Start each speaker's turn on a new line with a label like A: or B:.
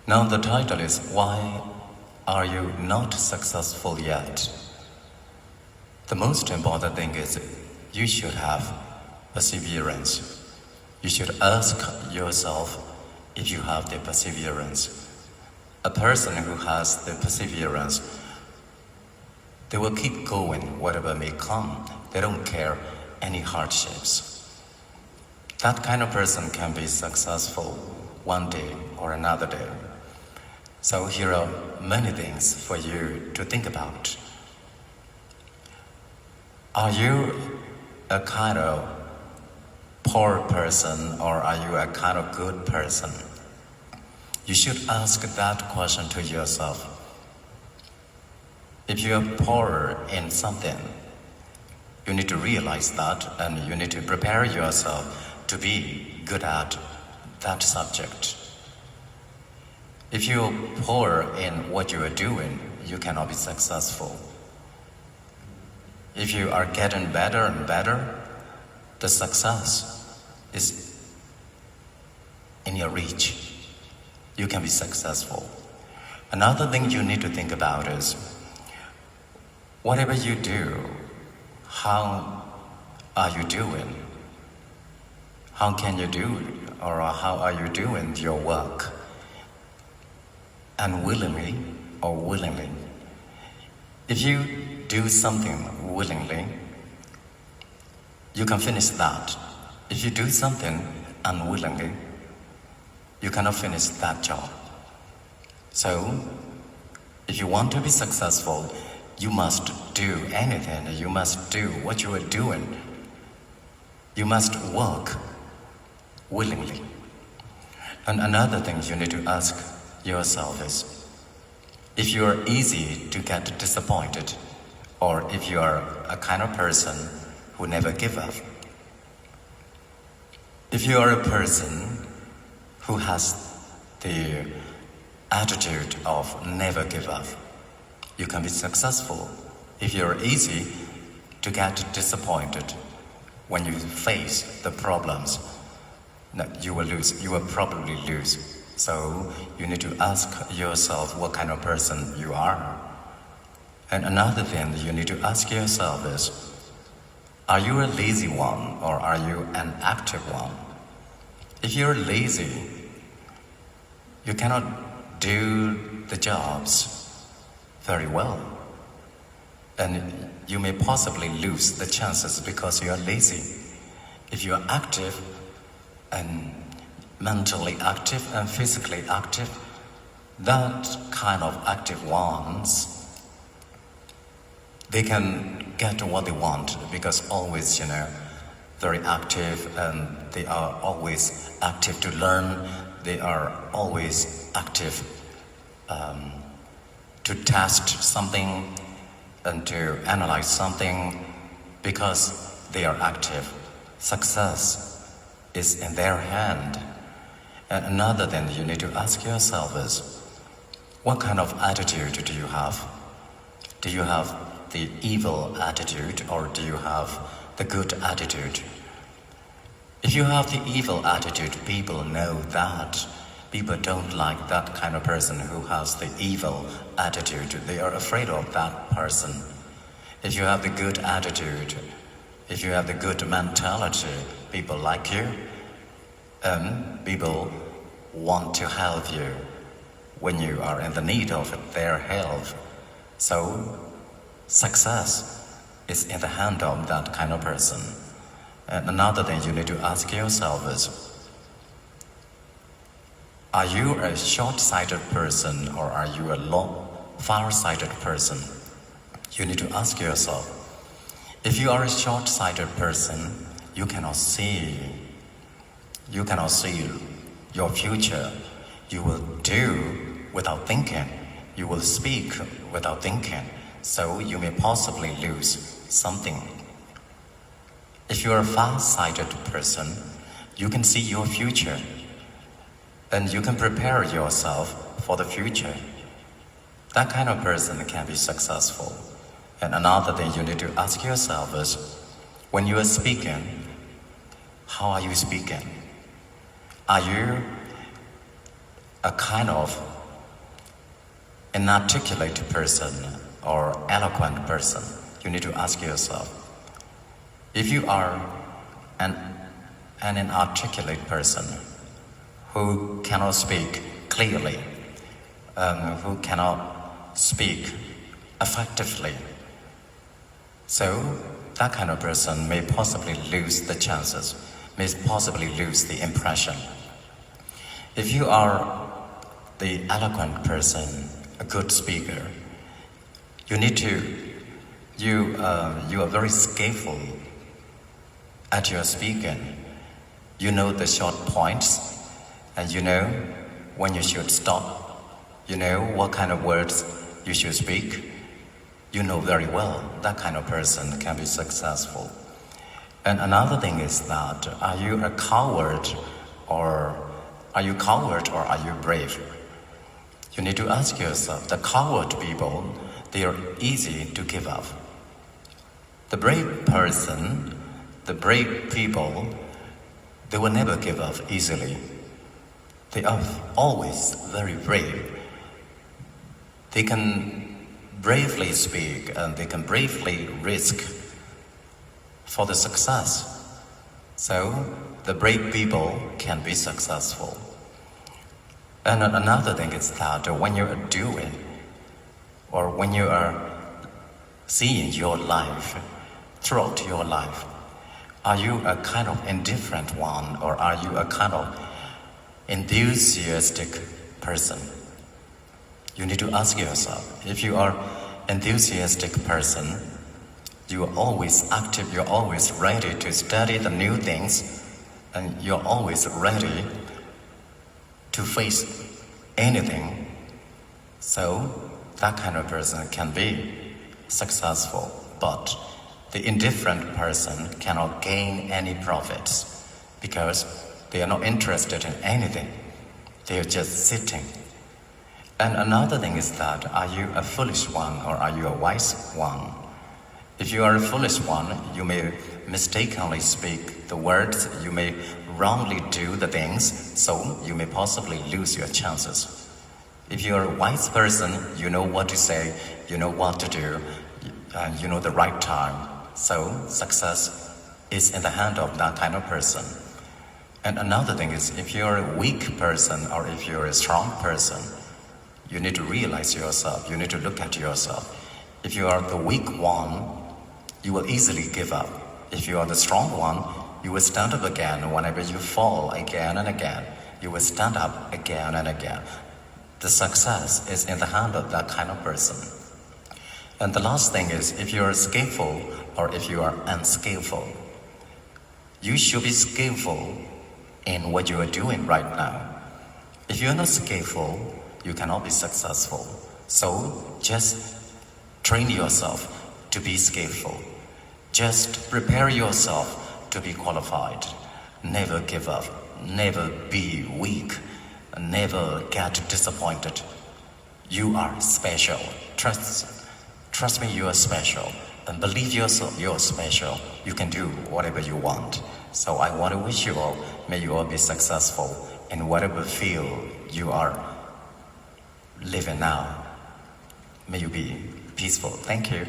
A: Now the title is Why Are You Not Successful Yet? The most important thing is you should have perseverance. You should ask yourself if you have the perseverance. A person who has the perseverance, they will keep going whatever may come. They don't care any hardships. That kind of person can be successful one day or another day. So here are many things for you to think about. Are you a kind of poor person or are you a kind of good person? You should ask that question to yourself. If you are poor in something, you need to realize that and you need to prepare yourself to be good at that subject. If you're poor in what you are doing, you cannot be successful. If you are getting better and better, the success is in your reach. You can be successful. Another thing you need to think about is, whatever you do, how are you doing? How can you do it? Or how are you doing your work? Unwillingly or willingly. If you do something willingly, you can finish that. If you do something unwillingly, you cannot finish that job. So, if you want to be successful, you must do anything. You must do what you are doing. You must work willingly. And another thing you need to ask yourself is, if you are easy to get disappointed, or if you are a kind of person who never give up. If you are a person who has the attitude of never give up, you can be successful. If you are easy to get disappointed when you face the problems, you will lose. You will probably lose. So you need to ask yourself what kind of person you are. And another thing you need to ask yourself is, are you a lazy one or are you an active one? If you're lazy, you cannot do the jobs very well. And you may possibly lose the chances because you are lazy. If you are active and mentally active and physically active, that kind of active ones, they can get what they want because always, very active and they are always active to learn. They are always active to test something and to analyze something because they are active. Success is in their hand. And another thing you need to ask yourself is, what kind of attitude do you have? Do you have the evil attitude or do you have the good attitude? If you have the evil attitude, people know that. People don't like that kind of person who has the evil attitude. They are afraid of that person. If you have the good attitude, if you have the good mentality, people like you. People want to help you when you are in the need of their help. So, success is in the hand of that kind of person. And another thing you need to ask yourself is, are you a short-sighted person or are you a far-sighted person? You need to ask yourself. If you are a short-sighted person, you cannot see your future. You will do without thinking. You will speak without thinking. So you may possibly lose something. If you are a far-sighted person, you can see your future. And you can prepare yourself for the future. That kind of person can be successful. And another thing you need to ask yourself is, when you are speaking, how are you speaking? Are you a kind of an articulate person or eloquent person, you need to ask yourself, if you are an articulate person who cannot speak clearly, who cannot speak effectively, so that kind of person may possibly lose the chances, may possibly lose the impression. If you are the eloquent person, a good speaker, you are very skillful at your speaking. You know the short points, and you know when you should stop. You know what kind of words you should speak. You know very well that kind of person can be successful. And another thing is that, are you a coward or are you brave? You need to ask yourself, the coward people, they are easy to give up. The brave person, the brave people, they will never give up easily. They are always very brave. They can bravely speak and they can bravely risk for the success. So the brave people can be successful. And another thing is that when you are doing or when you are seeing your life, throughout your life, are you a kind of indifferent one or are you a kind of enthusiastic person? You need to ask yourself, if you are an enthusiastic person, you are always active, you're always ready to study the new things, and you're always ready to face anything. So that kind of person can be successful, but the indifferent person cannot gain any profits because they are not interested in anything. They are just sitting. And another thing is that, are you a foolish one or are you a wise one? If you are a foolish one, you may mistakenly speak the words, you may wrongly do the things, so you may possibly lose your chances. If you are a wise person, you know what to say, you know what to do, and you know the right time. So success is in the hand of that kind of person. And another thing is, if you're a weak person or if you're a strong person, you need to realize yourself, you need to look at yourself. If you are the weak one, you will easily give up. If you are the strong one, you will stand up again. Whenever you fall again and again, you will stand up again and again. The success is in the hand of that kind of person. And the last thing is, if you are skillful or if you are unskillful, you should be skillful in what you are doing right now. If you are not skillful, you cannot be successful. So just train yourself to be skillful. Just prepare yourself to be qualified. Never give up. Never be weak. Never get disappointed. You are special. Trust me, you are special. And believe yourself, you're special. You can do whatever you want. So I want to wish you all, may you all be successful in whatever field you are living now. May you be peaceful. Thank you.